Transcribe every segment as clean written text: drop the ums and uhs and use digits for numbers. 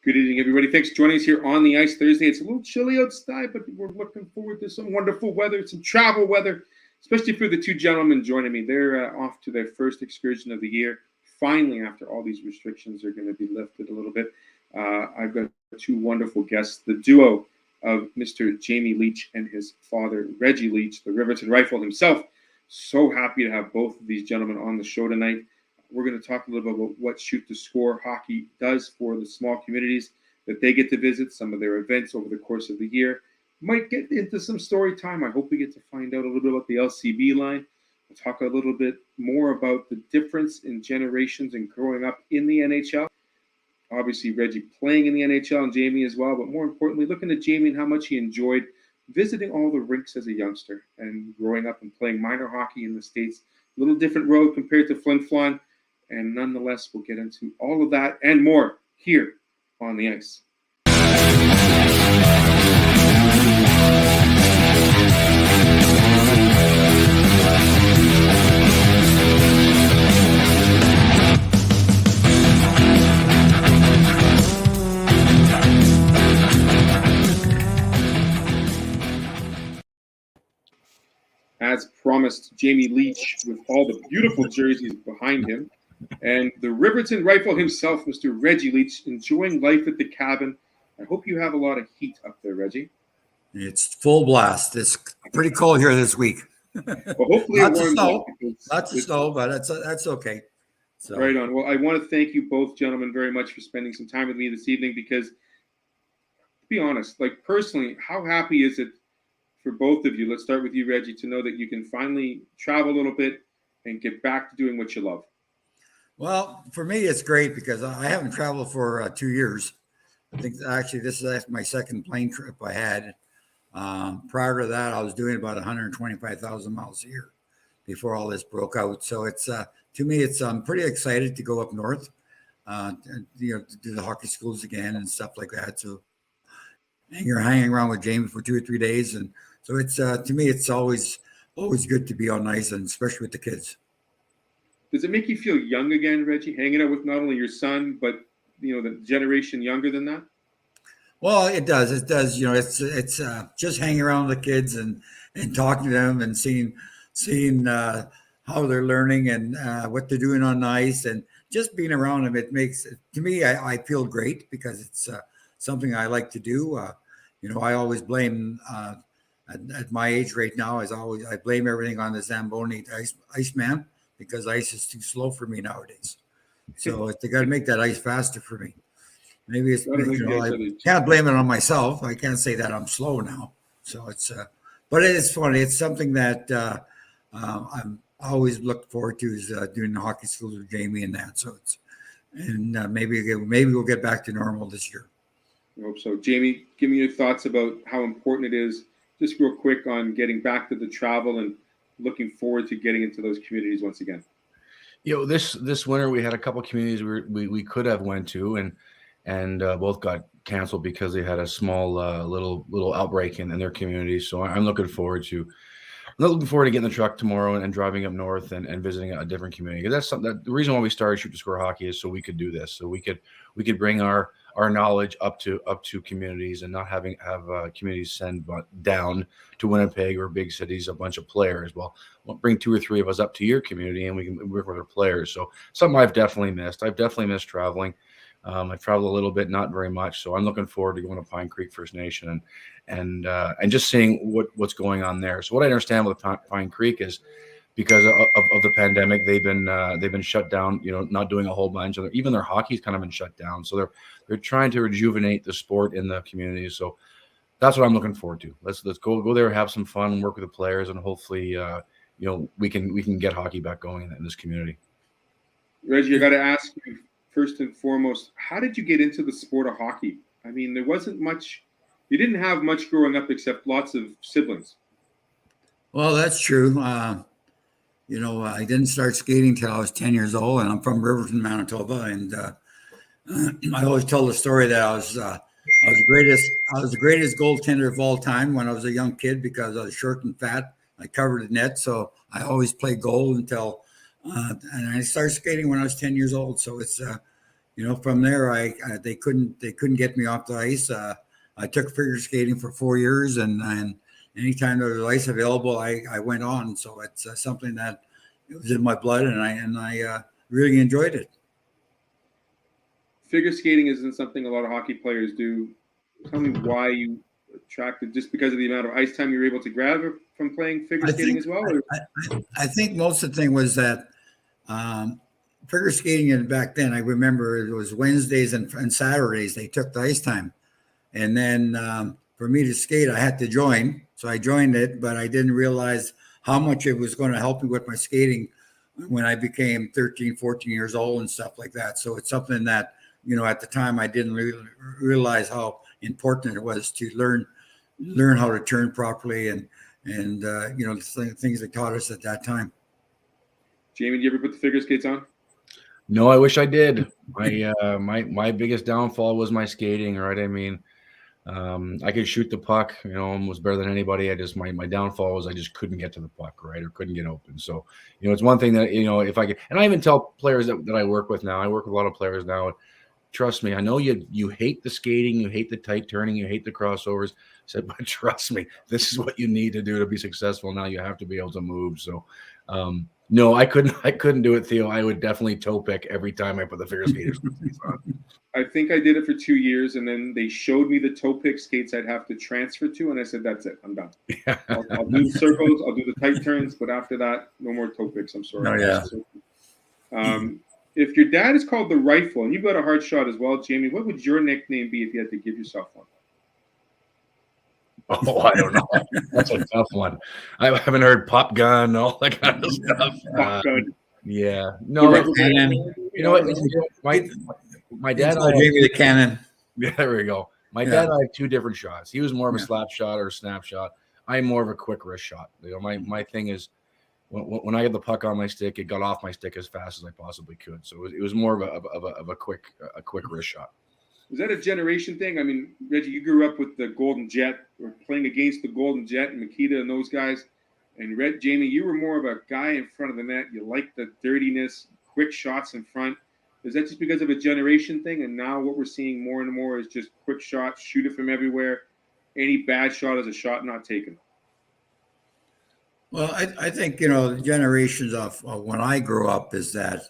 Good evening, everybody. Thanks for joining us here on the ice Thursday. It's a little chilly outside, but we're looking forward to some wonderful weather, some travel weather, especially for the two gentlemen joining me. They're off to their first excursion of the year. Finally, after all these restrictions are going to be lifted a little bit, I've got two wonderful guests, the duo of Mr. Jamie Leach and his father, Reggie Leach, the Riverton Rifle himself. So happy to have both of these gentlemen on the show tonight. We're going to talk a little bit about what Shoot to Score hockey does for the small communities that they get to visit, some of their events over the course of the year. Might get into some story time. I hope we get to find out a little bit about the LCB line. We'll talk a little bit more about the difference in generations and growing up in the NHL. Obviously, Reggie playing in the NHL and Jamie as well, but more importantly, looking at Jamie and how much he enjoyed visiting all the rinks as a youngster and growing up and playing minor hockey in the States. A little different road compared to Flin Flon. And nonetheless, we'll get into all of that and more here on the ice. As promised, Jamie Leach with all the beautiful jerseys behind him. And the Riverton Rifle himself, Mr. Reggie Leach, enjoying life at the cabin. I hope you have a lot of heat up there, Reggie. It's full blast. It's pretty cold here this week. Well, hopefully lots of snow, but that's okay. So. Right on. Well, I want to thank you both, gentlemen, very much for spending some time with me this evening because, to be honest, like personally, how happy is it for both of you? Let's start with you, Reggie, to know that you can finally travel a little bit and get back to doing what you love. Well, for me, it's great because I haven't traveled for 2 years. I think actually this is my second plane trip I had. Prior to that, I was doing about 125,000 miles a year before all this broke out. So it's to me, I'm pretty excited to go up north, to do the hockey schools again and stuff like that. So you're hanging around with Jamie for 2 or 3 days, and so it's to me, it's always good to be on ice, and especially with the kids. Does it make you feel young again, Reggie, hanging out with not only your son, but, the generation younger than that? Well, it does. It does. It's just hanging around with the kids and talking to them and seeing how they're learning and what they're doing on ice and just being around them. It makes, to me, I feel great because it's something I like to do. I always blame, at my age right now, I blame everything on the Zamboni Iceman. Because ice is too slow for me nowadays. So they got to make that ice faster for me. Maybe it's, I can't blame it on myself. I can't say that I'm slow now. So it's, but it is funny. It's something that I'm always looked forward to is doing the hockey schools with Jamie and that. So it's, and maybe we'll get back to normal this year. I hope so. Jamie, give me your thoughts about how important it is, just real quick, on getting back to the travel and looking forward to getting into those communities once again. This winter we had a couple of communities we could have went to, and both got canceled because they had a small little outbreak in their community. So I'm looking forward to getting in the truck tomorrow and driving up north and visiting a different community. That's something the reason why we started Shoot to Score Hockey is so we could do this, so we could bring our knowledge up to communities and not have communities send down to Winnipeg or big cities a bunch of players. Well, we'll bring 2 or 3 of us up to your community and we can work with our players. So something I've definitely missed. I've definitely missed traveling. I've traveled a little bit, not very much. So I'm looking forward to going to Pine Creek First Nation and just seeing what's going on there. So what I understand with Pine Creek is because of the pandemic, they've been shut down, not doing a whole bunch of even their hockey's kind of been shut down. So they're trying to rejuvenate the sport in the community. So that's what I'm looking forward to. Let's go there, have some fun, work with the players, and hopefully, we can get hockey back going in this community. Reggie, I got to ask you first and foremost, how did you get into the sport of hockey? I mean, there wasn't much. You didn't have much growing up except lots of siblings. Well, that's true. I didn't start skating till I was 10 years old, and I'm from Riverton, Manitoba. And I always tell the story that I was the greatest goaltender of all time when I was a young kid because I was short and fat. I covered the net, so I always played goal until and I started skating when I was 10 years old. So it's from there, they couldn't get me off the ice. I took figure skating for 4 years, and anytime there was ice available, I went on. So it's something that it was in my blood, and I really enjoyed it. Figure skating isn't something a lot of hockey players do. Tell me why you attracted, just because of the amount of ice time you were able to grab from playing figure skating as well? Or? I think most of the thing was that figure skating, and back then I remember it was Wednesdays and Saturdays they took the ice time, and then for me to skate I had to join, so I joined it, but I didn't realize how much it was going to help me with my skating when I became 13, 14 years old and stuff like that. So it's something that at the time I didn't really realize how important it was to learn how to turn properly, and the things they taught us at that time. Jamie, did you ever put the figure skates on? No, I wish I did. My biggest downfall was my skating, right? I mean, I could shoot the puck, almost better than anybody. My downfall was I just couldn't get to the puck, right? Or couldn't get open. So, it's one thing that, if I could, and I even tell players that I work with now, I work with a lot of players now. Trust me, I know you hate the skating, you hate the tight turning, you hate the crossovers. I said, but trust me, this is what you need to do to be successful. Now you have to be able to move. So, no, I couldn't do it, Theo. I would definitely toe pick every time I put the figure skaters on. I think I did it for 2 years, and then they showed me the toe pick skates I'd have to transfer to, and I said, that's it, I'm done. Yeah. I'll do the circles, I'll do the tight turns, but after that, no more toe picks. I'm sorry. Oh, yeah. If your dad is called the Rifle, and you've got a hard shot as well, Jamie, what would your nickname be if you had to give yourself one? Oh, I don't know. That's a tough one. I haven't heard Pop Gun, all that kind of stuff. Pop Gun. Yeah. No, you know what? My dad. Jamie the Cannon. Yeah, there we go. My dad and I have two different shots. He was more of a slap shot or a snap shot. I'm more of a quick wrist shot. My thing is, when I get the puck on my stick, it got off my stick as fast as I possibly could. So it was more of a quick wrist shot. Was that a generation thing? I mean, Reggie, you grew up with the Golden Jet, or playing against the Golden Jet and Makita and those guys. And Jamie, you were more of a guy in front of the net. You liked the dirtiness, quick shots in front. Is that just because of a generation thing? And now what we're seeing more and more is just quick shots, shoot it from everywhere. Any bad shot is a shot not taken. Well, I think, the generations of when I grew up is that,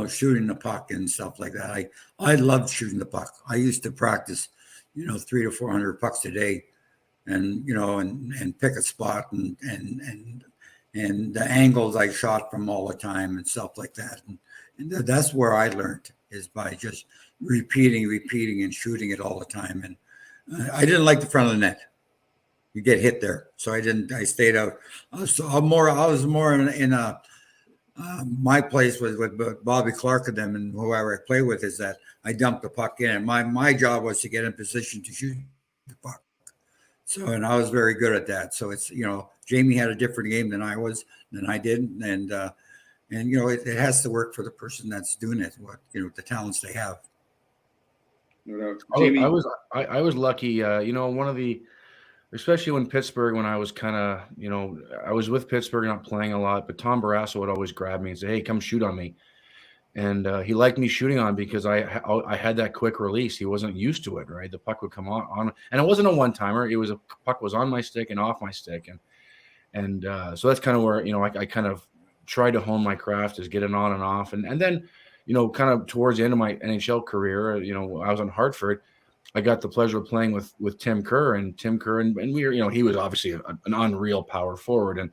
shooting the puck and stuff like that. I loved shooting the puck. I used to practice, 300 to 400 pucks a day, and, and pick a spot and the angles I shot from all the time and stuff like that. And that's where I learned, is by just repeating and shooting it all the time. And I didn't like the front of the net. You get hit there, so I stayed out. I was more in my place with Bobby Clark and them, and whoever I play with, is that I dumped the puck in, and my job was to get in position to shoot the puck. So, and I was very good at that. So it's, Jamie had a different game than I did, and it has to work for the person that's doing it. What the talents they have. No doubt. Jamie, I was lucky. One of the, especially when Pittsburgh, when I was kind of, I was with Pittsburgh, not playing a lot, but Tom Barrasso would always grab me and say, "Hey, come shoot on me." And he liked me shooting on because I had that quick release. He wasn't used to it, right? The puck would come on, and it wasn't a one-timer. It was a puck was on my stick and off my stick, and so that's kind of where I kind of tried to hone my craft, is get it on and off, and then kind of towards the end of my NHL career, I was on Hartford. I got the pleasure of playing with Tim Kerr, and we were, he was obviously an unreal power forward, and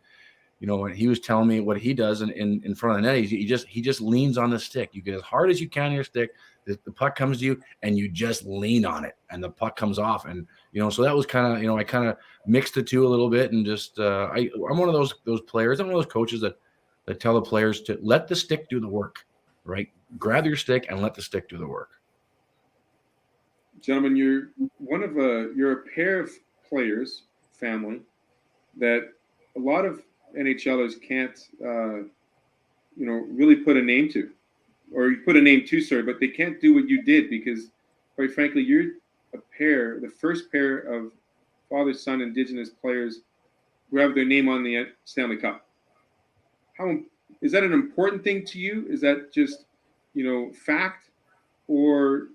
and he was telling me what he does in front of the net. He just leans on the stick. You get as hard as you can on your stick. The puck comes to you, and you just lean on it, and the puck comes off. And so that was kind of I kind of mixed the two a little bit, and just I'm one of those players. I'm one of those coaches that tell the players to let the stick do the work, right? Grab your stick and let the stick do the work. Gentlemen, you're a pair of players, family, that a lot of NHLers can't, really put a name to, or you put a name to, sorry, but they can't do what you did, because, quite frankly, you're the first pair of father-son Indigenous players who have their name on the Stanley Cup. How is that an important thing to you? Is that just, fact? or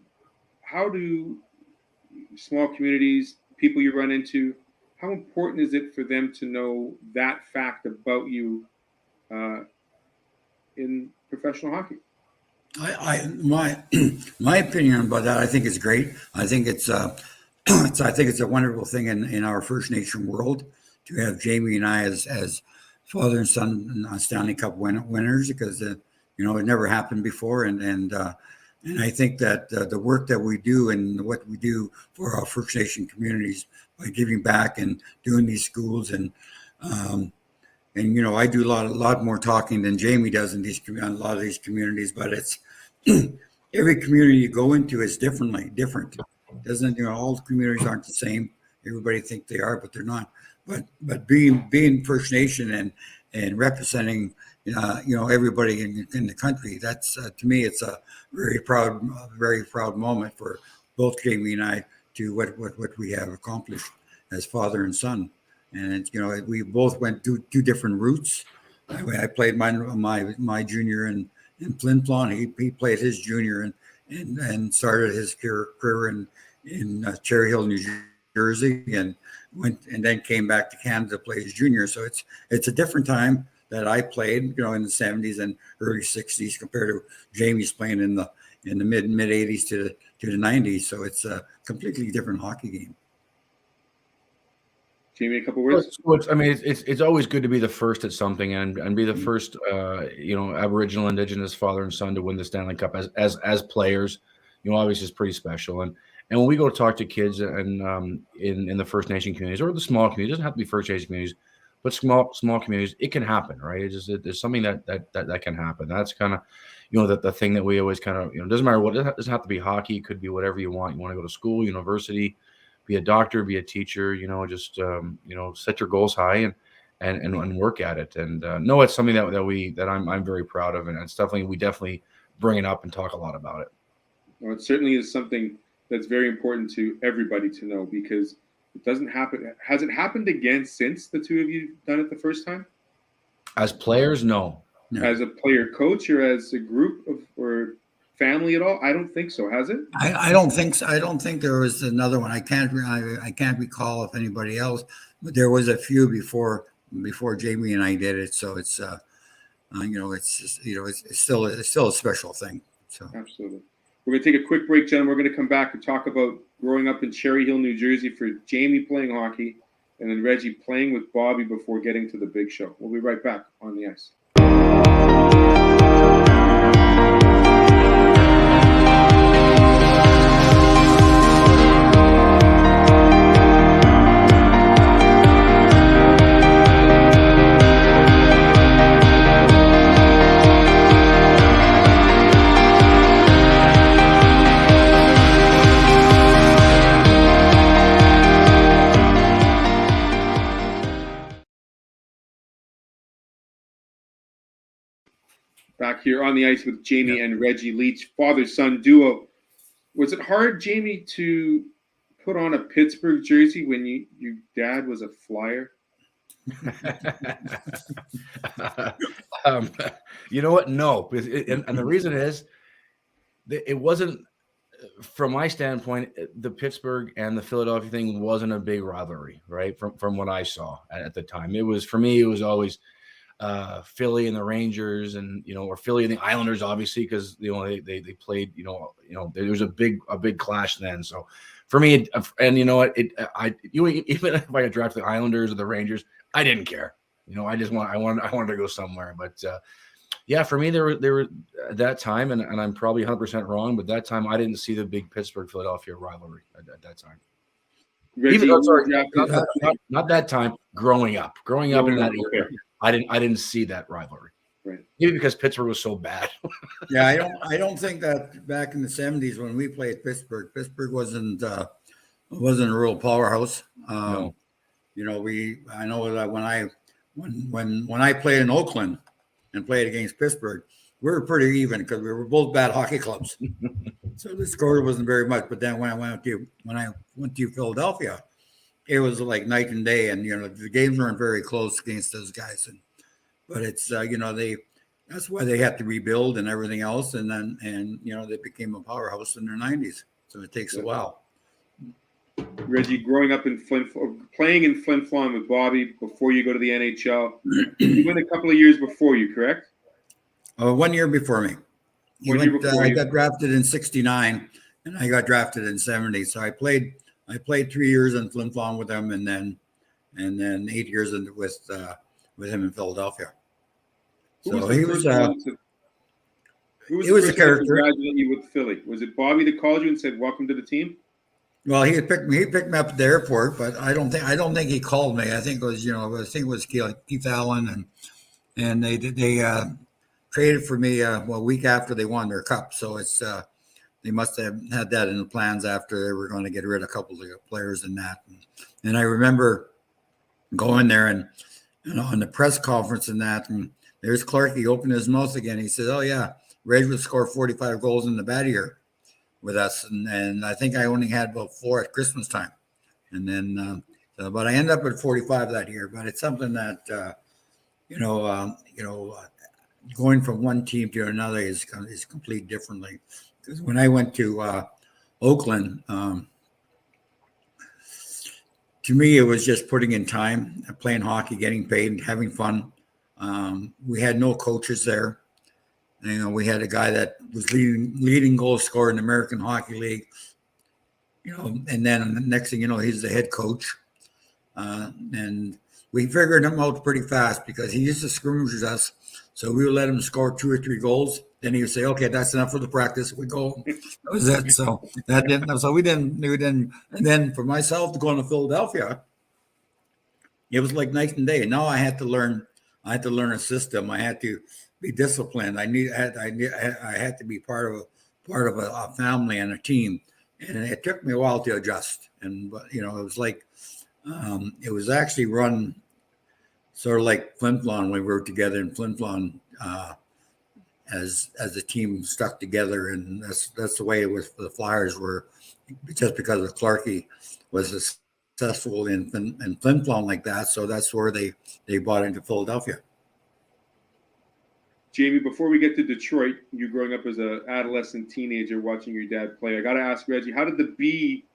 how do small communities, people you run into, how important is it for them to know that fact about you uh, in professional hockey? My my opinion about that, I think is great. I think it's I think it's a wonderful thing in our First Nation world to have Jamie and I as father and son Stanley Cup winners, because it never happened before, and I think that the work that we do and what we do for our First Nation communities by giving back and doing these schools um, and I do a lot more talking than Jamie does in a lot of these communities. But it's every community you go into is different. Doesn't all the communities aren't the same. Everybody think they are, but they're not. But being First Nation and representing everybody in the country, that's to me it's a very proud moment for both Jamie and I to what we have accomplished as father and son. And we both went two different routes. I played my junior in Flin Flon. He played his junior and started his career in Cherry Hill, New Jersey, and then came back to Canada to play his junior. So it's a different time that I played, in the 70s and early 60s compared to Jamie's playing in the mid 80s to the 90s. So it's a completely different hockey game. Jamie, a couple words. It's always good to be the first at something and be the first, Aboriginal, Indigenous father and son to win the Stanley Cup as players. Obviously, it's pretty special. And when we go talk to kids and in the First Nation communities or the small communities, it doesn't have to be First Nation communities, but small communities, it can happen, right? There's something that can happen. That's kind of, the thing that we always kind of, doesn't matter what, it doesn't have to be hockey. It could be whatever you want. You want to go to school, university, be a doctor, be a teacher, just set your goals high and work at it. And no, it's something that I'm very proud of, and it's definitely we definitely bring it up and talk a lot about it. Well, it certainly is something that's very important to everybody to know, because it doesn't happen. Has it happened again since the two of you done it the first time? As players, no. As a player coach or as a group or family at all? I don't think so. Has it? I don't think so. I don't think there was another one. I can't recall if anybody else, but there was a few before Jamie and I did it. So it's it's just, it's still a special thing. So absolutely. We're going to take a quick break, gentlemen. We're going to come back and talk about growing up in Cherry Hill, New Jersey for Jamie playing hockey, and then Reggie playing with Bobby before getting to the big show. We'll be right back on the ice. Back here on the ice with Jamie and Reggie Leach, father-son duo. Was it hard, Jamie, to put on a Pittsburgh jersey when your dad was a Flyer? You know what? No. And the reason is it wasn't, from my standpoint, the Pittsburgh and the Philadelphia thing wasn't a big rivalry, right? From what I saw at the time. It was, for me, it was always Philly and the Rangers, and or Philly and the Islanders, obviously, because they played, there was a big clash then. So for me, and you know what, even if I got drafted the Islanders or the Rangers, I didn't care. I wanted to go somewhere. But yeah, for me, there were at that time, and I'm probably 100% wrong, but that time I didn't see the big Pittsburgh-Philadelphia rivalry at that time. Reggie, not that time. Growing up in that era. I didn't see that rivalry. Right. Maybe because Pittsburgh was so bad. Yeah, I don't think that back in the 70s when we played Pittsburgh wasn't a real powerhouse. No. I know that when I played in Oakland and played against Pittsburgh, we were pretty even because we were both bad hockey clubs. So the score wasn't very much. But then when I went to Philadelphia, it was like night and day, and the games weren't very close against those guys. But it's that's why they had to rebuild and everything else. And then, and you know, they became a powerhouse in their 90s. So it takes a while. Reggie, growing up in playing in Flin Flon with Bobby before you go to the NHL, he went a couple of years before you, correct? 1 year before me. I got drafted in '69, and I got drafted in '70. So I played 3 years in Flin Flon with him, and then 8 years with him in Philadelphia. So he was a character. Congratulate you with Philly. Was it Bobby that called you and said, "Welcome to the team"? Well, he picked me up at the airport, but I don't think he called me. I think it was Keith Allen, and they traded for me a week after they won their cup. So it's they must have had that in the plans after they were going to get rid of a couple of the players in that. And I remember going there and on the press conference and that, and there's Clark. He opened his mouth again. He said, "Oh yeah, Reg would score 45 goals in the bad year with us," and I think I only had about 4 at Christmas time, and then but I ended up at 45 that year. But it's something that going from one team to another is complete differently. Because when I went to Oakland, to me, it was just putting in time, playing hockey, getting paid, and having fun. We had no coaches there. You know, we had a guy that was leading goal scorer in the American Hockey League. You know, and then the next thing you know, he's the head coach. And we figured him out pretty fast because he used to scrimmage us. So we would let him score 2 or 3 goals. Then he would say, "Okay, that's enough for the practice. We go." That was it. So that didn't. So we didn't. And then for myself to go to Philadelphia, it was like night and day. Now I had to learn a system. I had to be disciplined. I had to be part of a family and a team. And it took me a while to adjust. But it was like it was actually run sort of like Flin Flon when we were together in Flin Flon as a team stuck together, and that's the way it was for the Flyers. Were just because of Clarkie was successful in Flin Flon like that, so that's where they bought into Philadelphia. Jamie, before we get to Detroit, you growing up as an adolescent teenager watching your dad play, I got to ask Reggie, how did the B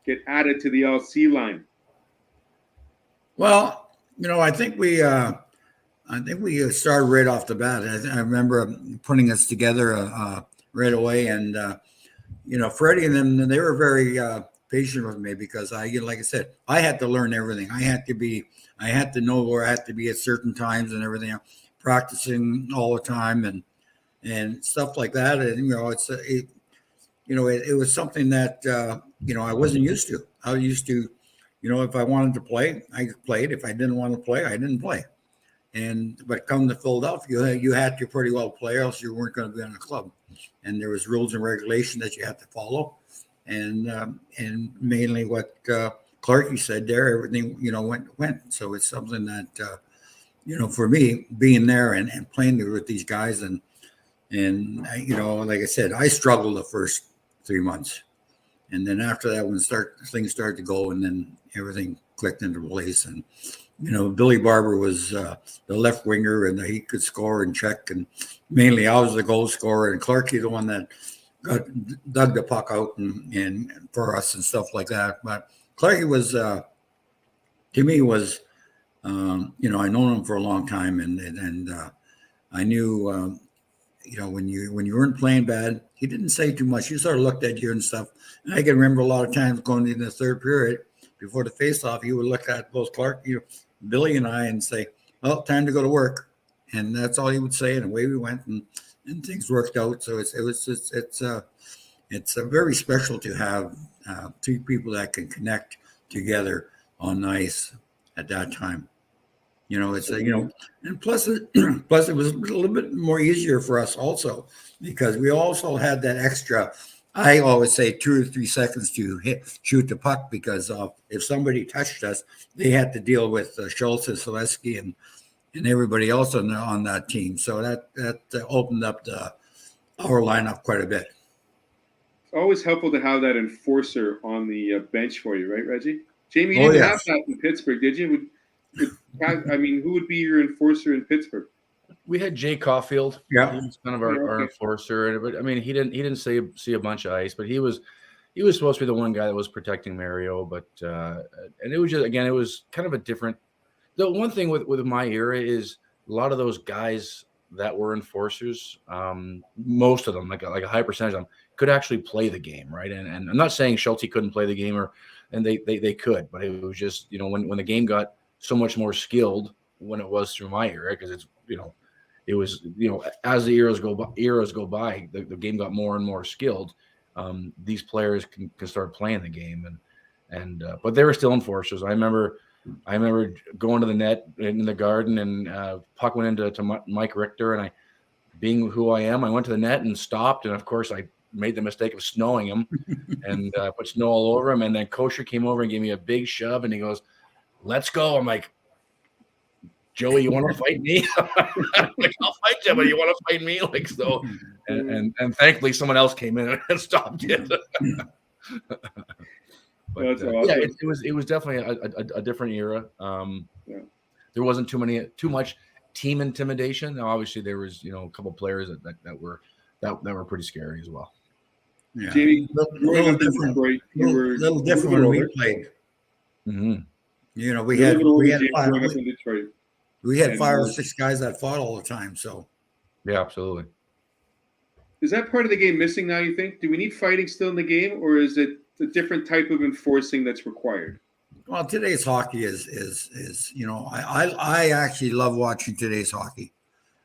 get added to the LC line? Well, I think we started right off the bat. I remember putting us together right away, and Freddie and them, they were very patient with me because like I said, I had to learn everything. I had to know where I had to be at certain times and everything, practicing all the time and stuff like that. And it was something that I wasn't used to. I was used to, if I wanted to play, I played. If I didn't want to play, I didn't play. But come to Philadelphia, you had to pretty well play, else you weren't going to be on a club. And there was rules and regulation that you had to follow. And mainly what Clarkie said there, everything went. So it's something that for me, being there and playing with these guys, and like I said, I struggled the first 3 months, and then after that, when things started to go, and then everything clicked into place. And Billy Barber was the left winger, and he could score and check, and mainly I was the goal scorer, and Clarkie the one that dug the puck out and for us and stuff like that. But Clarkie was to me was. I known him for a long time, and I knew, when you weren't playing bad, he didn't say too much. He sort of looked at you and stuff. And I can remember a lot of times going in the third period before the face-off, he would look at both Billy and I, and say, "Well, time to go to work," and that's all he would say. And away we went, and things worked out. So it's very special to have 2 people that can connect together on ice at that time. And plus it was a little bit more easier for us also, because we also had that extra, I always say 2 or 3 seconds to shoot the puck, because if somebody touched us, they had to deal with Schultz and Selesky and everybody else on that team. So that opened up our lineup quite a bit. It's always helpful to have that enforcer on the bench for you, right, Reggie? Jamie, you didn't have that in Pittsburgh, did you? Who would be your enforcer in Pittsburgh? We had Jay Caulfield. Yeah. He was kind of our enforcer, but I mean, he didn't see a bunch of ice, but he was supposed to be the one guy that was protecting Mario. But and it was just, again, it was kind of a different. The one thing with my era is a lot of those guys that were enforcers, most of them, like a high percentage of them, could actually play the game, right? And I'm not saying Schulte couldn't play the game, and they could, but it was just, when the game got so much more skilled when it was through my era, because it's, it was, as the eras go by, the game got more and more skilled. These players can start playing the game, and but they were still enforcers. I remember going to the net in the Garden, and puck went into Mike Richter, and being who I am, I went to the net and stopped, and of course I made the mistake of snowing him and put snow all over him. And then Kosher came over and gave me a big shove, and he goes, "Let's go." I'm like, "Joey, you want to fight me?" I'm like, "I'll fight you, but you want to fight me?" Like, so, and thankfully someone else came in and stopped it. But That's awesome. yeah, it was definitely a different era. There wasn't too much team intimidation. Now, obviously, there was a couple players that were pretty scary as well. Yeah. Jamie, little different when we played. Mm-hmm. We had 5 or 6 guys that fought all the time. So yeah, absolutely. Is that part of the game missing now, you think? Do we need fighting still in the game, or is it a different type of enforcing that's required? Well, today's hockey is I actually love watching today's hockey.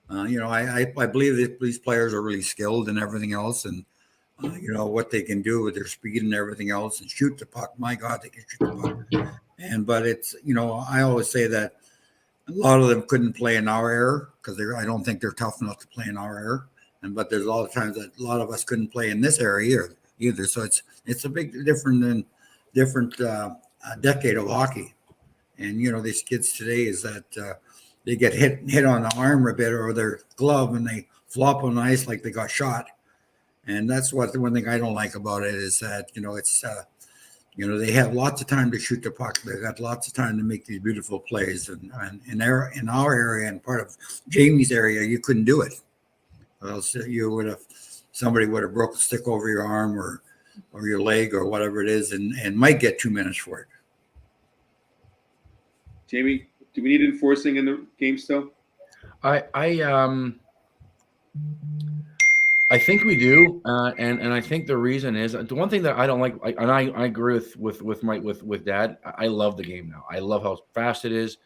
I believe that these players are really skilled and everything else, and what they can do with their speed and everything else, and shoot the puck. My God, they can shoot the puck. But it's I always say that a lot of them couldn't play in our era because I don't think they're tough enough to play in our era. But there's a lot of times that a lot of us couldn't play in this era either. So it's a big different decade of hockey. And these kids today is that they get hit on the arm a bit or their glove, and they flop on the ice like they got shot. And that's what the one thing I don't like about it is that it's they have lots of time to shoot the puck. They got lots of time to make these beautiful plays. And in our area and part of Jamie's area, you couldn't do it. Else somebody would have broke a stick over your arm or your leg or whatever it is, and might get 2 minutes for it. Jamie, do we need enforcing in the game still? I think we do, and I think the reason is the one thing that I don't like, and I agree with Dad. I love the game now. I love how fast it is.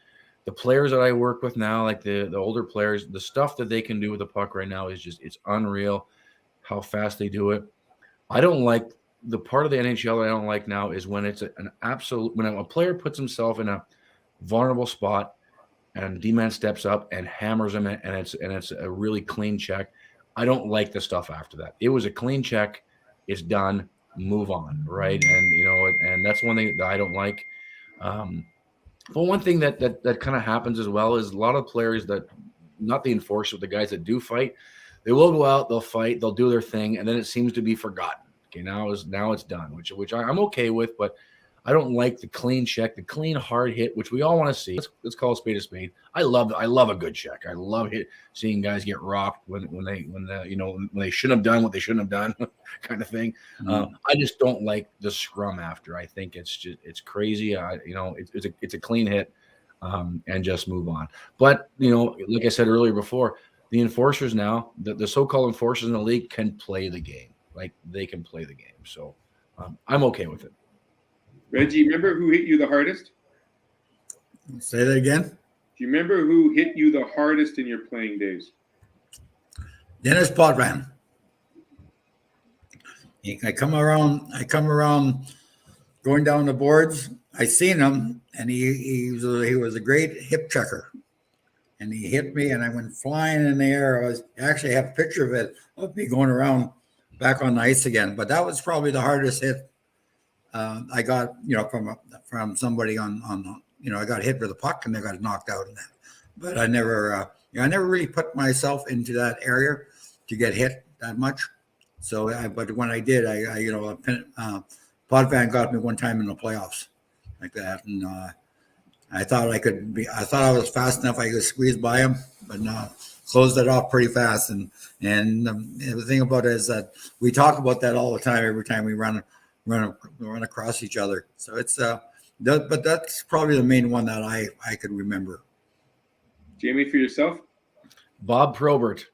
The players that I work with now, like the older players, the stuff that they can do with the puck right now is just, it's unreal how fast they do it. I don't like the part of the NHL I don't like now is when it's an absolute, when a player puts himself in a vulnerable spot and D-man steps up and hammers him, and it's a really clean check. I don't like the stuff after that. It was a clean check. It's done. Move on, right? And that's one thing that I don't like. But one thing that kind of happens as well is a lot of players that, not the enforcers, the guys that do fight, they will go out, they'll fight, they'll do their thing, and then it seems to be forgotten. Okay, now it's done, which I'm okay with, but I don't like the clean check, the clean hard hit, which we all want to see. Let's call a spade a spade. I love a good check. I love seeing guys get rocked when they shouldn't have done what they shouldn't have done, kind of thing. I just don't like the scrum after. I think it's crazy. It's a clean hit, and just move on. But like I said earlier before, the enforcers now, the so-called enforcers in the league can play the game. Like, they can play the game. So I'm okay with it. Reggie, remember who hit you the hardest? Say that again. Do you remember who hit you the hardest in your playing days? Dennis Potvin. I come around going down the boards. I seen him, and he was a great hip checker. And he hit me, and I went flying in the air. I actually have a picture of it, of me going around back on the ice again. But that was probably the hardest hit I got, from somebody on I got hit with a puck and I got knocked out in that. But I never really put myself into that area to get hit that much. So, but when I did, Potvin got me one time in the playoffs like that, and I thought I was fast enough I could squeeze by him, but no, closed it off pretty fast. And the thing about it is that we talk about that all the time every time we run across each other. So it's but that's probably the main one that I could remember. Jamie, for yourself? Bob Probert.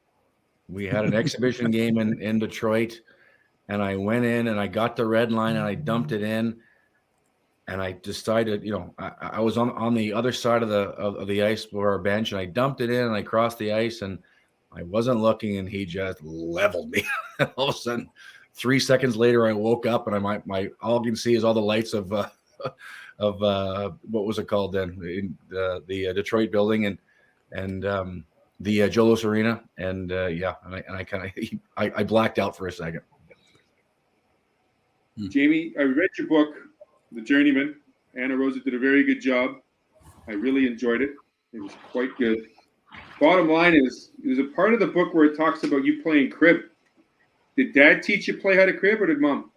We had an exhibition game in Detroit, and I went in and I got the red line and I dumped it in, and I decided, I was on the other side of the ice for our bench, and I dumped it in and I crossed the ice and I wasn't looking, and he just leveled me. All of a sudden, 3 seconds later, I woke up and my all I can see is all the lights of what was it called then, in the Detroit building and the Jolos Arena, and I kind of I blacked out for a second. Jamie, I read your book, The Journeyman. Anna Rosa did a very good job. I really enjoyed it. It was quite good. Bottom line is, there's a part of the book where it talks about you playing crib. Did Dad teach you play how to crib, or did Mom?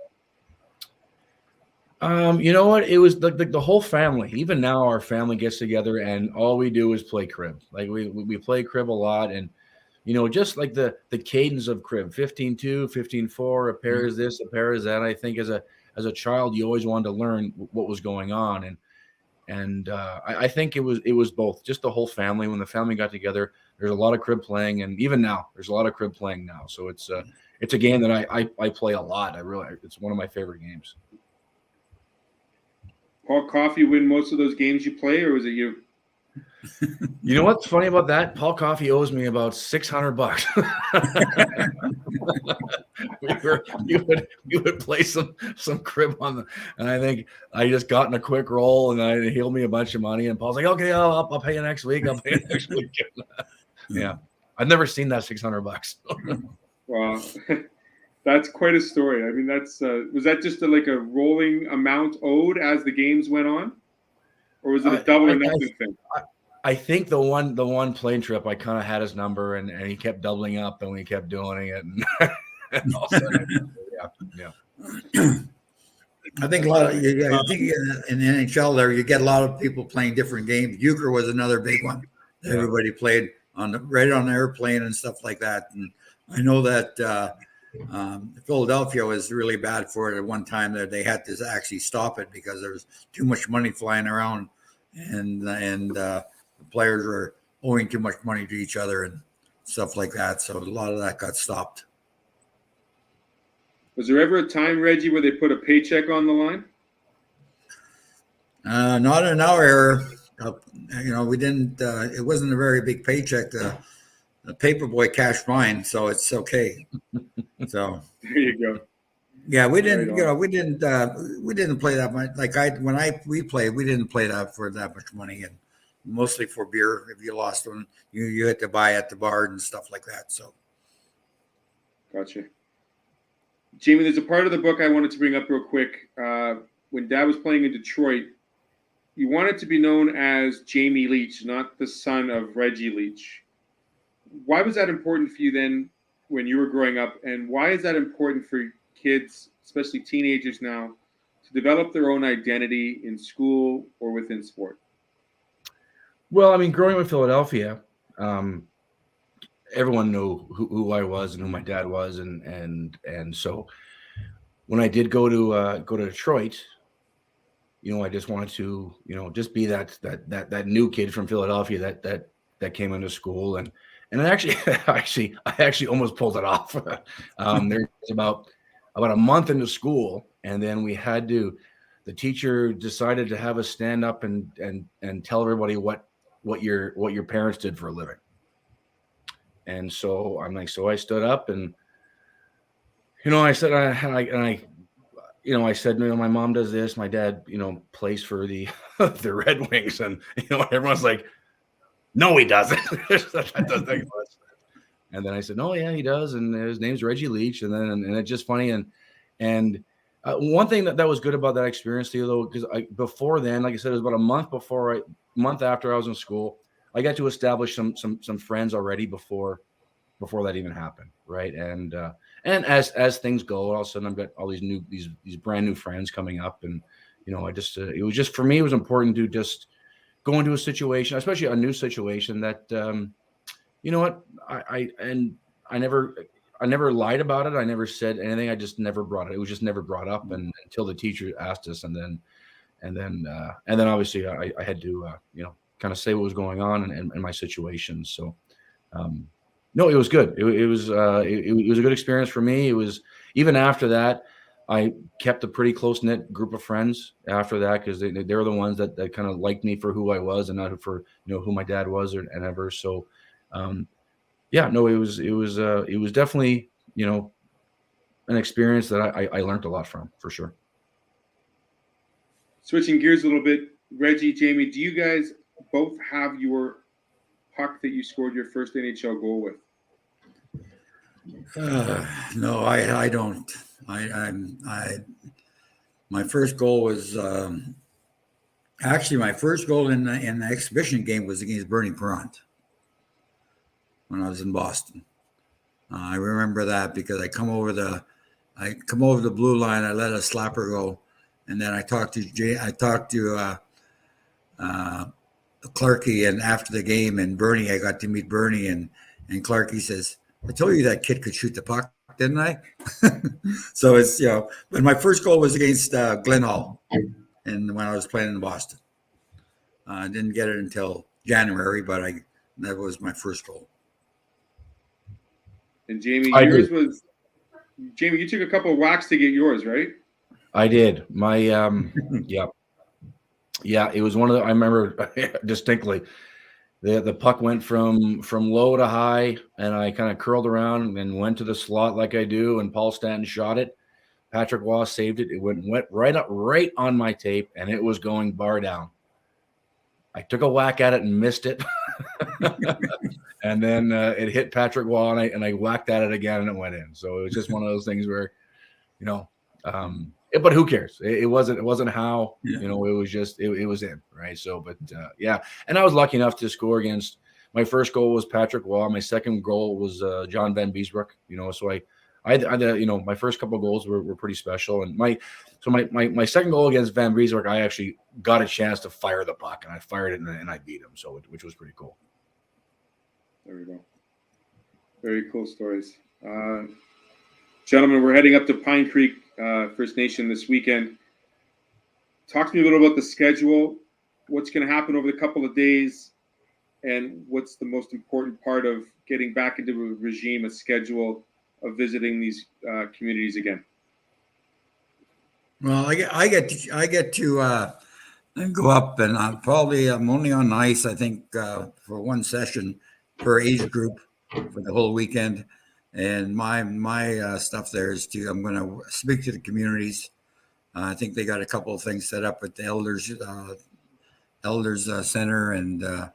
You know what? It was the whole family. Even now, our family gets together and all we do is play crib. Like we play crib a lot, and just like the cadence of crib, 15-2, 15-4, a pair is this, a pair is that. I think as a child, you always wanted to learn what was going on, and I think it was both. Just the whole family. When the family got together, there's a lot of crib playing, and even now, there's a lot of crib playing now. So it's a game that I play a lot. It's one of my favorite games. Paul Coffey win most of those games you play, or was it you? You know what's funny about that? Paul Coffey owes me about $600. we would play some crib and I think I just got in a quick roll and he owed me a bunch of money, and Paul's like, okay, I'll pay you next week. I'll pay you next week. Yeah, I've never seen that $600. Wow. That's quite a story. I mean, that's was that just like a rolling amount owed as the games went on, or was it a double or nothing thing? I think the one plane trip, I kind of had his number, and he kept doubling up, and we kept doing it, and all of a sudden, yeah. I think I think in the NHL there you get a lot of people playing different games. Euchre was another big one. Everybody played right on the airplane and stuff like that, and I know that. Philadelphia was really bad for it at one time. That they had to actually stop it because there was too much money flying around, and the players were owing too much money to each other and stuff like that. So a lot of that got stopped. Was there ever a time, Reggie, where they put a paycheck on the line? Not in our era. We didn't. It wasn't a very big paycheck. The Paperboy cashed mine, so it's okay. So there you go. Yeah, we didn't. We didn't play that much. Like we played, we didn't play that for that much money, and mostly for beer. If you lost one, you had to buy at the bar and stuff like that. So, gotcha. Jamie, there's a part of the book I wanted to bring up real quick. When Dad was playing in Detroit, you wanted to be known as Jamie Leach, not the son of Reggie Leach. Why was that important for you then when you were growing up? And why is that important for kids, especially teenagers now, to develop their own identity in school or within sport? Well, I mean, growing up in Philadelphia, everyone knew who I was and who my dad was. And so when I did go to Detroit, I just wanted to, just be that new kid from Philadelphia that came into school. And I actually almost pulled it off. There was about a month into school, and then the teacher decided to have us stand up and tell everybody what your parents did for a living. And so I stood up and I said I said my mom does this, my dad plays for the the Red Wings, and everyone's like, no, he doesn't. That doesn't make much. And then I said, no, yeah, he does. And his name's Reggie Leach. And it's just funny. And one thing that was good about that experience, too, though, because before then, like I said, it was about a month after I was in school, I got to establish some friends already before that even happened, right? And as things go, all of a sudden I've got all these brand new friends coming up, and it was just, for me, it was important to just go into a situation, especially a new situation that You know what? I never lied about it. I never said anything. I just never brought it. It was just never brought up, and until the teacher asked us, and then obviously I had to kind of say what was going on and my situation. So no, it was good. It was a good experience for me. It was, even after that, I kept a pretty close knit group of friends after that, because they were the ones that kind of liked me for who I was and not for who my dad was and ever. So yeah, no, it was definitely an experience that I learned a lot from, for sure. Switching gears a little bit, Reggie, Jamie, do you guys both have your puck that you scored your first NHL goal with? No, I don't. My first goal was actually my first goal in the exhibition game was against Bernie Perrant when I was in Boston. I remember that because I come over the blue line. I let a slapper go, and then I talked to Clarkey, and after the game, and Bernie, I got to meet Bernie, and Clarkey says, "I told you that kid could shoot the puck, didn't I?" So it's but my first goal was against Glen Hall, and when I was playing in Boston, I didn't get it until January, but that was my first goal. And Jamie, Jamie, you took a couple of whacks to get yours, right? I did. My yeah, it was one of the, I remember distinctly. The puck went from low to high, and I kind of curled around and went to the slot like I do, and Paul Stanton shot it. Patrick Waugh saved it. It went right on my tape, and it was going bar down. I took a whack at it and missed it. And then it hit Patrick Waugh, and I whacked at it again, and it went in. So it was just one of those things where, but who cares? It wasn't how, it was just, it was in, right? So, but yeah. And I was lucky enough to score against, my first goal was Patrick Waugh. My second goal was John Van Beesbrook, so my first couple of goals were pretty special. And my second goal against Van Beesbrook, I actually got a chance to fire the puck, and I fired it and I beat him. So, which was pretty cool. There we go. Very cool stories. Gentlemen, we're heading up to Pine Creek First Nation this weekend. Talk to me a little about the schedule, what's going to happen over the couple of days, and what's the most important part of getting back into a regime, a schedule of visiting these communities again. Well, I get to go up, and I'm only on ice, I think, for one session per age group for the whole weekend. And my stuff there is I'm going to speak to the communities. I think they got a couple of things set up at the elders center, and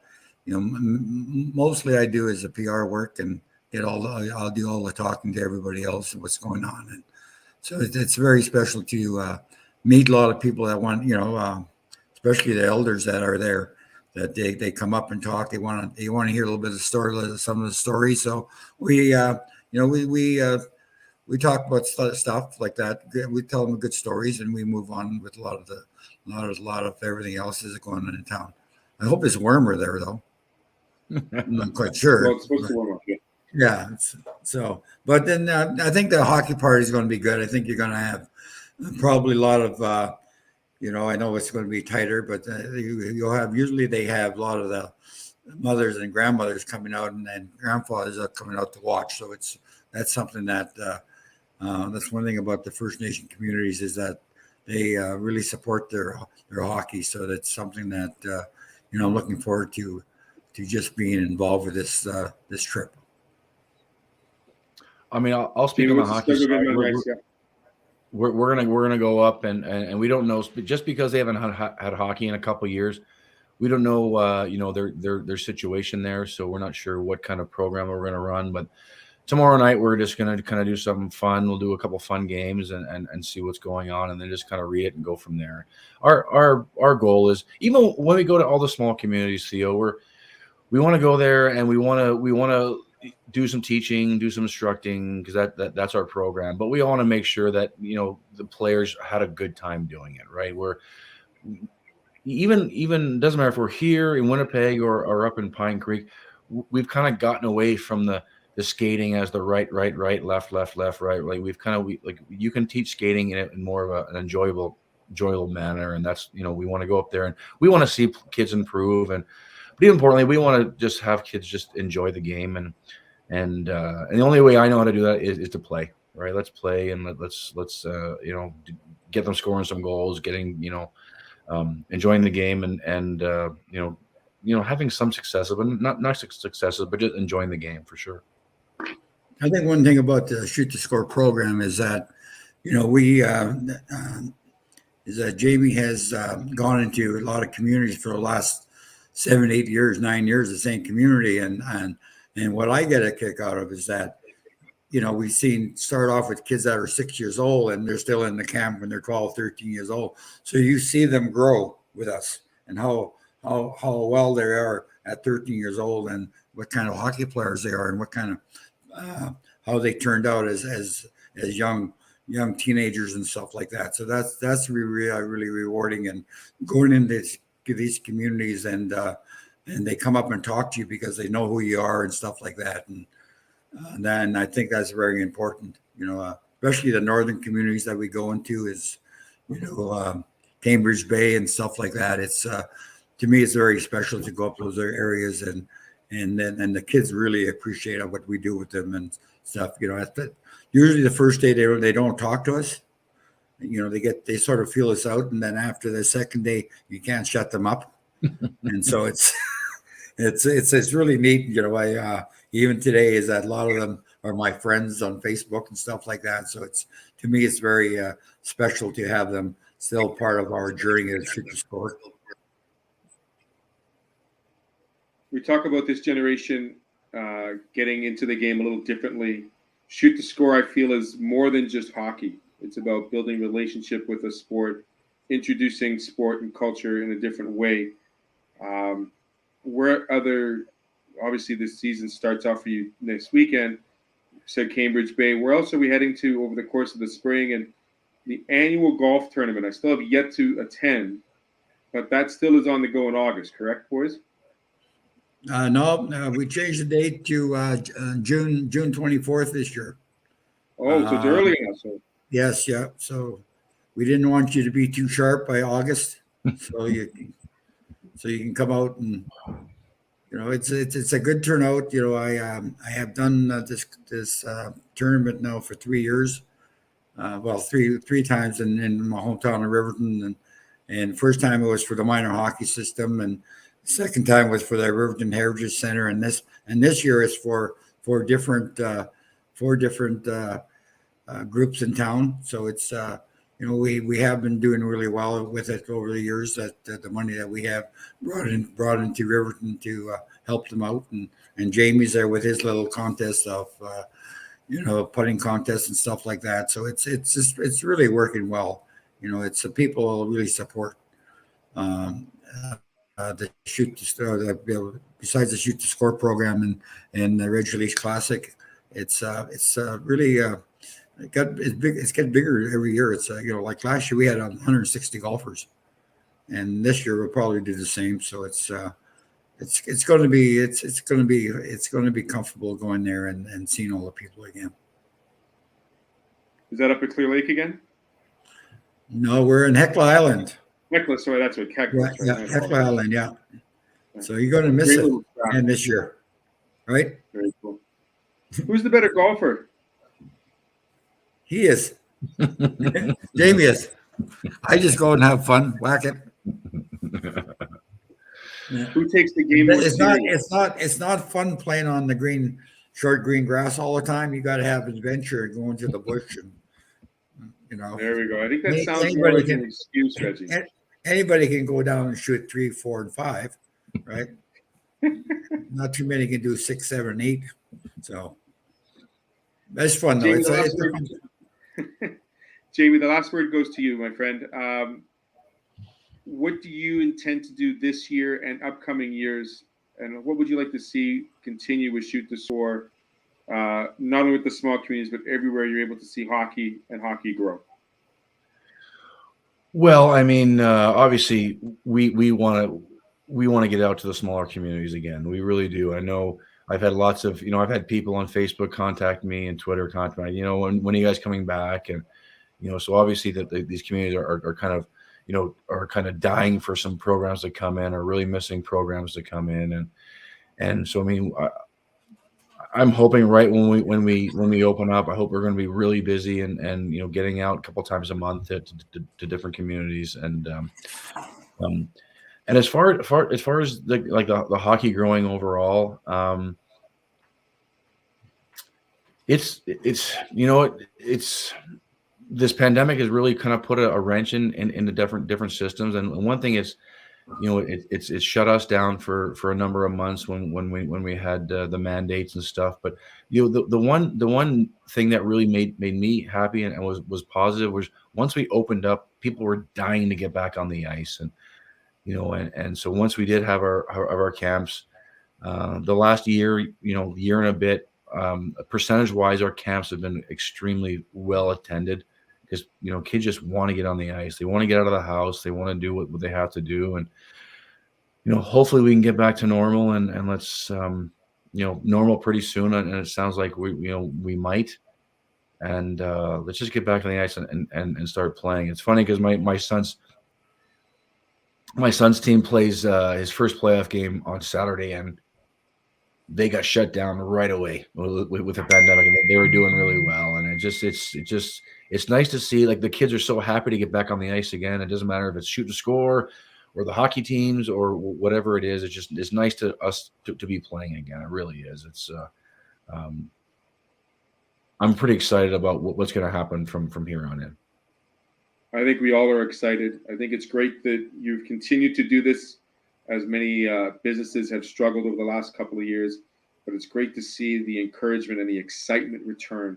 mostly I do is the PR work, and I'll do all the talking to everybody else and what's going on. And so it's very special to meet a lot of people that want, especially the elders that are there, that they come up and talk. They want to hear a little bit of the story, some of the stories. So we talk about stuff like that. We tell them good stories, and we move on with a lot of everything else that's going on in town. I hope it's warmer there, though. I'm not quite sure. Well, it's supposed to warm up. Yeah. So, but then I think the hockey party is going to be good. I think you're going to have probably a lot of, I know it's going to be tighter, but usually they have a lot of the mothers and grandmothers coming out, and grandfathers are coming out to watch. So that's something that that's one thing about the First Nation communities, is that they really support their hockey. So that's something that I'm looking forward to just being involved with this trip. I mean, I'll speak on the hockey side. We're gonna go up, and we don't know, just because they haven't had hockey in a couple of years. We don't know, their situation there, so we're not sure what kind of program we're going to run. But tomorrow night, we're just going to kind of do something fun. We'll do a couple fun games and see what's going on, and then just kind of read it and go from there. Our goal is, even when we go to all the small communities, Theo, we want to go there, and we want to do some teaching, do some instructing, because that's our program. But we want to make sure that the players had a good time doing it, right? Even doesn't matter if we're here in Winnipeg or up in Pine Creek, we've kind of gotten away from the skating as the right, left, right. Like we've kind of like you can teach skating in more of an enjoyable manner, and that's we want to go up there and we want to see kids improve, and but even importantly, we want to just have kids just enjoy the game, and the only way I know how to do that is to play. Right, let's play and let's get them scoring some goals, getting enjoying the game, and having some successes, but not successes, but just enjoying the game for sure. I think one thing about the Shoot to Score program is that, we is that Jamie has gone into a lot of communities for the last 7, 8 years, 9 years, the same community, and what I get a kick out of is that, we've seen start off with kids that are 6 years old and they're still in the camp when they're 12, 13 years old. So you see them grow with us and how well they are at 13 years old and what kind of hockey players they are and what kind of how they turned out as young teenagers and stuff like that. So that's really rewarding, and going into these communities and they come up and talk to you because they know who you are and stuff like that. And then I think that's very important, especially the northern communities that we go into is, Cambridge Bay and stuff like that. It's to me, it's very special to go up those areas and the kids really appreciate what we do with them and stuff. Usually the first day they don't talk to us. They sort of feel us out, and then after the second day, you can't shut them up. And so it's really neat. I even today is that a lot of them are my friends on Facebook and stuff like that. So to me, it's very special to have them still part of our journey as Shoot to Score. We talk about this generation getting into the game a little differently. Shoot to Score, I feel, is more than just hockey. It's about building relationship with a sport, introducing sport and culture in a different way. Obviously this season starts off for you next weekend. You said Cambridge Bay. Where else are we heading to over the course of the spring? And the annual golf tournament, I still have yet to attend, but that still is on the go in August, correct, boys? No, we changed the date to June 24th this year. Oh, so it's early now. So yes, yeah. So we didn't want you to be too sharp by August, so you can come out and it's a good turnout. I have done this tournament now for 3 years. Three times in my hometown of Riverton, and first time it was for the minor hockey system, and second time was for the Riverton Heritage Center, and this year is for four different groups in town. So it's we have been doing really well with it over the years. That the money that we have brought into Riverton to help them out, and Jamie's there with his little contest of putting contests and stuff like that. So it's really working well. It's the people really support. The Shoot to Score, besides the Shoot to Score program and the Reggie Leach Classic, it's really it's getting bigger every year. It's like last year we had 160 golfers, and this year we'll probably do the same. So it's going to be comfortable going there and seeing all the people again. Is that up at Clear Lake again? No, we're in Hecla Island. Hecla, sorry, that's what Hecla. Yeah, Hecla Island, yeah. So you're going to miss it again this year, right? Very cool. Who's the better golfer? He is. Jamie is. I just go and have fun, whack it. Yeah. Who takes the game? It's not fun playing on the short green grass all the time. You got to have adventure and go into the bush and There we go. I think that sounds more like an excuse, Reggie. Anybody can go down and shoot 3, 4, and 5, right? Not too many can do 6, 7, 8. So that's fun though. Jamie, the last word goes to you, my friend. What do you intend to do this year and upcoming years? And what would you like to see continue with Shoot to Score, not only with the small communities, but everywhere you're able to see hockey and hockey grow? Well, I mean, obviously, we want we want to get out to the smaller communities again. We really do. I know I've had lots of, I've had people on Facebook contact me and Twitter contact me, when are you guys coming back? And, so obviously these communities are kind of, are kind of dying for some programs to come in, or really missing programs to come in. And so, I mean, I'm hoping right when we open up, I hope we're going to be really busy and getting out a couple times a month to different communities. And as far as the hockey growing overall, it's this pandemic has really kind of put a wrench in the different systems. And one thing is, it's shut us down for a number of months when we had the mandates and stuff. But the one thing that really made me happy and was positive was once we opened up, people were dying to get back on the ice. And so once we did have our camps, the last year and a bit, percentage wise, our camps have been extremely well attended, because kids just want to get on the ice. They want to get out of the house. They want to do what they have to do. And hopefully we can get back to normal, and let's normal pretty soon. And it sounds like we might. And let's just get back on the ice and start playing. It's funny because my son's team plays his first playoff game on Saturday, and they got shut down right away with the pandemic, and they were doing really well. And it's nice to see, like, the kids are so happy to get back on the ice again. It doesn't matter if it's shoot to score or the hockey teams or whatever it is. It's nice to us to be playing again. It really is. I'm pretty excited about what's going to happen from here on in. I think we all are excited. I think it's great that you've continued to do this, as many businesses have struggled over the last couple of years. But it's great to see the encouragement and the excitement return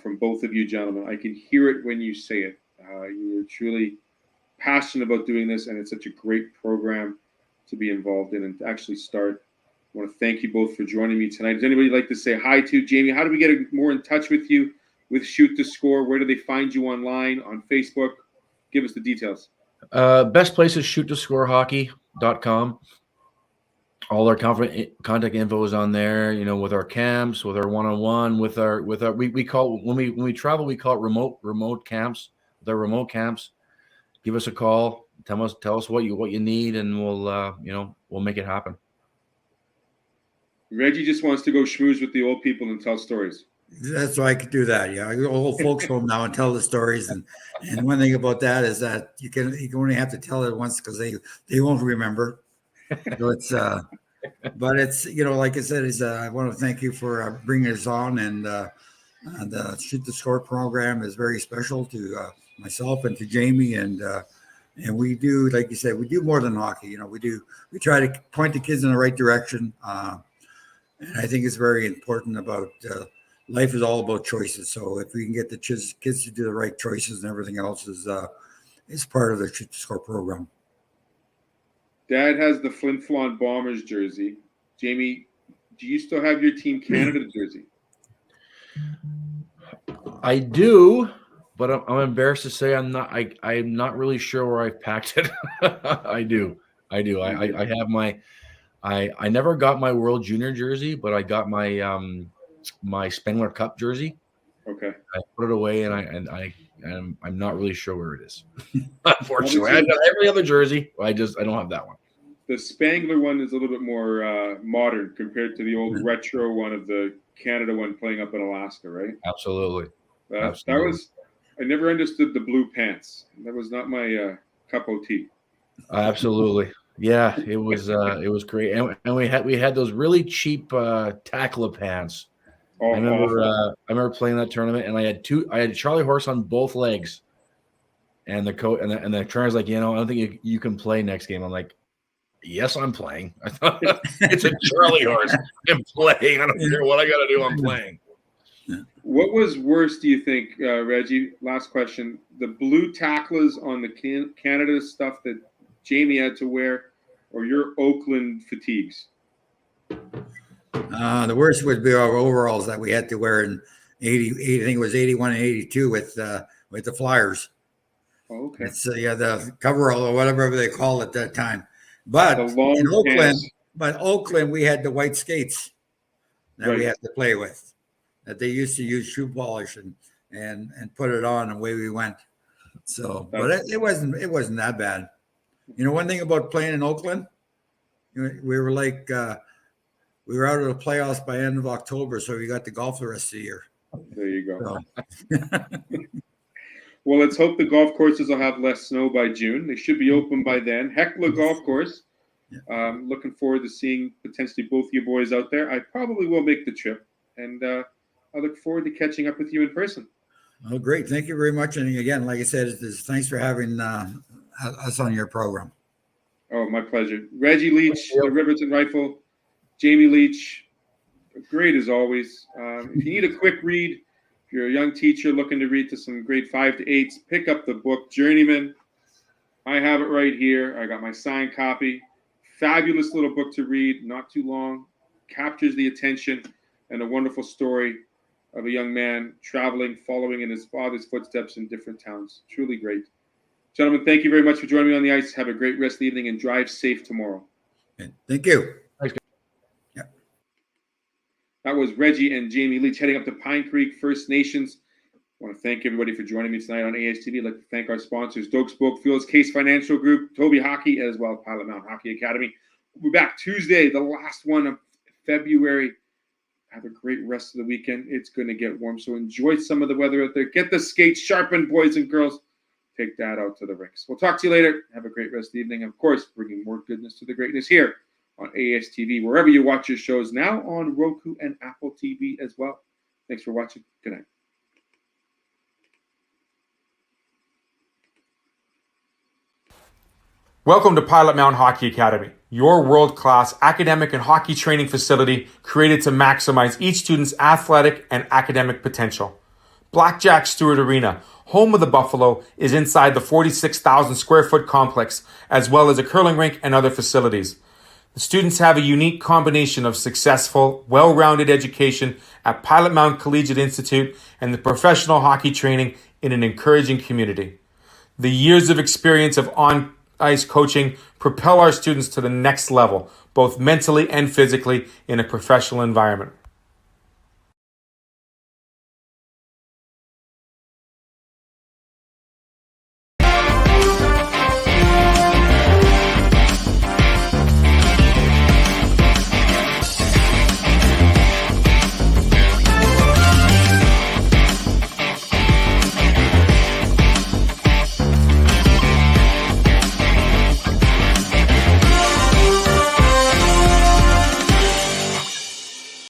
from both of you gentlemen. I can hear it when you say it. You're truly passionate about doing this, and it's such a great program to be involved in and to actually start. I want to thank you both for joining me tonight. Does anybody like to say hi to Jamie? How do we get more in touch with you with Shoot to Score? Where do they find you online, on Facebook? Give us the details. Best place is shoottoscorehockey.com. All our contact info is on there, with our camps, with our one-on-one, with our we call, when we travel, we call it remote camps. With our remote camps, give us a call, tell us what you need, and we'll make it happen. Reggie just wants to go schmooze with the old people and tell stories. That's why I could do that. Yeah, I go old folks home now and tell the stories. And one thing about that is that you can only have to tell it once, because they won't remember. So it's but it's like I said, I want to thank you for bringing us on, and the Shoot the Score program is very special to myself and to Jamie, and we do, like you said, we do more than hockey. We try to point the kids in the right direction, and I think it's very important about. Life is all about choices. So if we can get the kids to do the right choices, and everything else is part of the Shoot to Score program. Dad has the Flin Flon Bombers jersey. Jamie, do you still have your Team Canada jersey? I do, but I'm embarrassed to say I'm not really sure where I've packed it. I do. I have I never got my World Junior jersey, but I got my Spengler Cup jersey. Okay. I put it away, and I'm not really sure where it is. Unfortunately, I've got every other jersey. I don't have that one. The Spangler one is a little bit more modern compared to the old retro one of the Canada one playing up in Alaska, right? Absolutely. That was. I never understood the blue pants. That was not my cup of tea. Absolutely. Yeah, it was great, and we had those really cheap tackle pants. Oh, I remember playing that tournament, and I had Charlie Horse on both legs, and the coach and the trainer's like, I don't think you can play next game. I'm like, yes, I'm playing. I thought it's a Charlie Horse. I'm playing. I don't care what I got to do. I'm playing. What was worse, do you think, Reggie? Last question: the blue tacklers on the Canada stuff that Jamie had to wear, or your Oakland fatigues? The worst would be our overalls that we had to wear in 80. I think it was 81 and 82 with the Flyers. Oh, okay. It's the coverall or whatever they call it at that time. But The long in Oakland, pants. we had the white skates that we Right. had to play with. That they used to use shoe polish and put it on, and away we went. So, but it wasn't that bad. You know, one thing about playing in Oakland, we were like we were out of the playoffs by end of October, so we got to golf the rest of the year. There you go. So, Well, let's hope the golf courses will have less snow by June. They should be open by then. Heckler Golf Course. Looking forward to seeing potentially both of you boys out there. I probably will make the trip, and I look forward to catching up with you in person. oh, great! Thank you very much. And again, like I said, thanks for having us on your program. Oh, my pleasure. Reggie Leach, the Riverton Rifle, Jamie Leach, great as always. If you need a quick read, if you're a young teacher looking to read to some grade 5 to 8s, pick up the book Journeyman. I have it right here. I got my signed copy. Fabulous little book to read, not too long, captures the attention, and a wonderful story of a young man traveling, following in his father's footsteps in different towns. Truly great. Gentlemen, thank you very much for joining me on the ice. Have a great rest of the evening and drive safe tomorrow. Okay, thank you. That was Reggie and Jamie Leach heading up to Pine Creek First Nations. I want to thank everybody for joining me tonight on ASTV. I'd like to thank our sponsors, Doak Spoke Fields, Case Financial Group, Toby Hockey, as well as Pilot Mountain Hockey Academy. We'll be back Tuesday, the last one of February. Have a great rest of the weekend. It's going to get warm, so enjoy some of the weather out there. Get the skates sharpened, boys and girls. Take that out to the rinks. We'll talk to you later. Have a great rest of the evening. Of course, bringing more goodness to the greatness here on ASTV, wherever you watch your shows, now on Roku and Apple TV as well. Thanks for watching. Good night. Welcome to Pilot Mountain Hockey Academy, your world-class academic and hockey training facility created to maximize each student's athletic and academic potential. Blackjack Stewart Arena, home of the Buffalo, is inside the 46,000 square foot complex, as well as a curling rink and other facilities. The students have a unique combination of successful, well-rounded education at Pilot Mountain Collegiate Institute and the professional hockey training in an encouraging community. The years of experience of on-ice coaching propel our students to the next level, both mentally and physically, in a professional environment.